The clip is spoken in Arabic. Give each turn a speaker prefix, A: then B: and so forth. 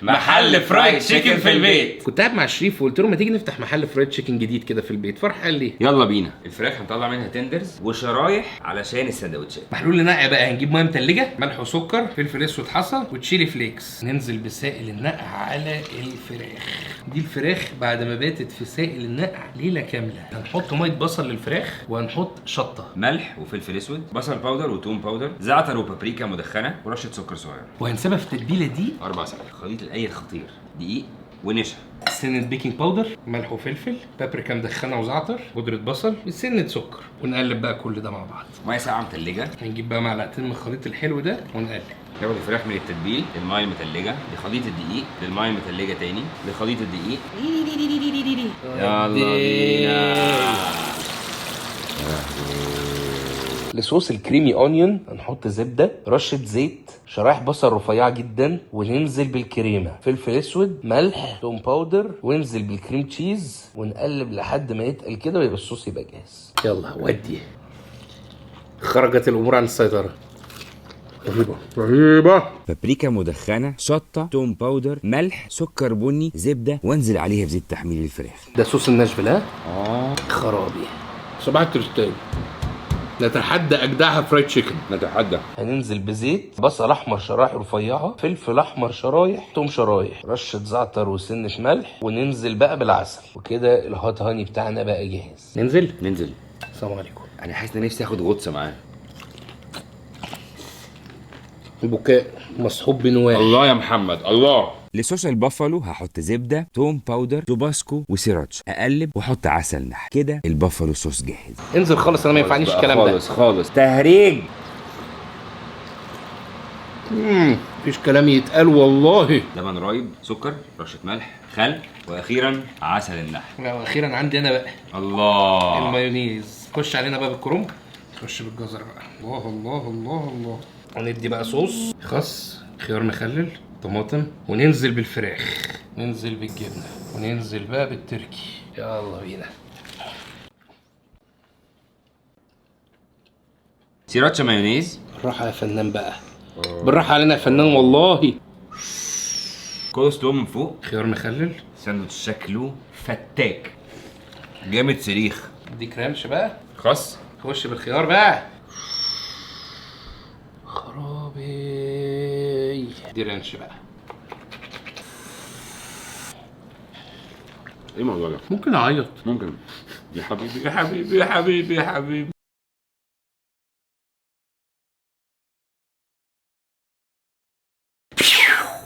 A: محل فرايد تشيكن في البيت.
B: كنت قاعد مع شريف وقلت له ما تيجي نفتح محل فرايد تشيكن جديد كده في البيت، فرح قال لي
A: يلا بينا. الفراخ هنطلع منها تندرز وشرايح علشان السندوتشات.
B: محلول لنقع بقى، هنجيب ميه متلجه، ملح وسكر، فلفل اسود حصى وتشيلي فليكس، ننزل بسائل النقع على الفراخ. دي الفراخ بعد ما باتت في سائل النقع ليله كامله. هنحط ميه بصل للفراخ وهنحط شطه،
A: ملح وفلفل اسود، بصل باودر وتوم باودر، زعتر وبابريكا مدخنه ورشه سكر صغيره،
B: وهنسيبها في التتبيله دي
A: 4 ساعات. خليط الاي خطير، دقيق ونشا،
B: سنة بيكنج باودر، ملح وفلفل، بابريكا مدخنه وزعتر، بودرة بصل، وسنة سكر، ونقلب بقى كل ده مع بعض.
A: ميه ساقعه متلجه.
B: هنجيب بقى معلقتين من الخليط الحلو ده ونقلب.
A: ناخد الفراخ من التتبيل للميه المتلجه، لخليط الدقيق، للميه المتلجه تاني، لخليط الدقيق. يلا بينا.
B: لصوص الكريمي اونيون هنحط زبده، رشه زيت، شرايح بصل رفيعه جدا، وننزل بالكريمه، فلفل اسود، ملح، توم باودر، وننزل بالكريم تشيز، ونقلب لحد ما يتقل كده ويبقى الصوص يبقى جاهز. يلا ودي. خرجت الامور عن السيطره. رهيبه.
A: بابريكا مدخنه، شطه، توم باودر، ملح، سكر بني، زبده، وانزل عليها بزيت تحميل الفراخ.
B: ده صوص الناشفيل ها؟ خرابي. صباح الكريستال. نتحدى اجدعها فرايد تشيكن.
A: نتحدى.
B: هننزل بزيت، بصل احمر شرايح رفيعه، فلفل احمر شرايح، توم شرايح، رشه زعتر وسنه ملح، وننزل بقى بالعسل، وكده الهات هاني بتاعنا بقى جاهز. ننزل. السلام عليكم.
A: انا حاسس ان نفسي اخد غطسه معاه.
B: بكاء مصحوب بنواح.
A: الله يا محمد الله. لصوص البافالو هحط زبده، توم باودر، توباسكو وسيراتش، اقلب واحط عسل نحل. كده البافالو صوص جاهز.
B: انزل خالص، انا ما ينفعنيش الكلام ده
A: خالص تهريج.
B: مفيش كلام يتقال والله.
A: لبن رايب، سكر، رشه ملح، خل، واخيرا عسل النحل.
B: لا واخيرا عندي انا بقى
A: الله.
B: المايونيز. خش علينا بقى بالكرنب، خش بالجزر بقى. الله الله الله الله. وندي بقى صوص خس، خيار مخلل، طماطم، وننزل بالفراخ، ننزل بالجبنه، وننزل بقى بالتركي. يلا بينا.
A: سيراتشا مايونيز.
B: بالراحه يا فنان بقى، بالراحه علينا يا فنان والله.
A: كول سلو من فوق.
B: خيار مخلل.
A: ساندوتش شكله فتاك جامد صريخ.
B: دي كرانش بقى.
A: خس.
B: خش بالخيار بقى. خرابي. دي رانش بقى.
A: ايه الموضوع ده؟
B: ممكن اعيط.
A: ممكن. يا حبيبي يا حبيبي يا حبيبي يا حبيبي.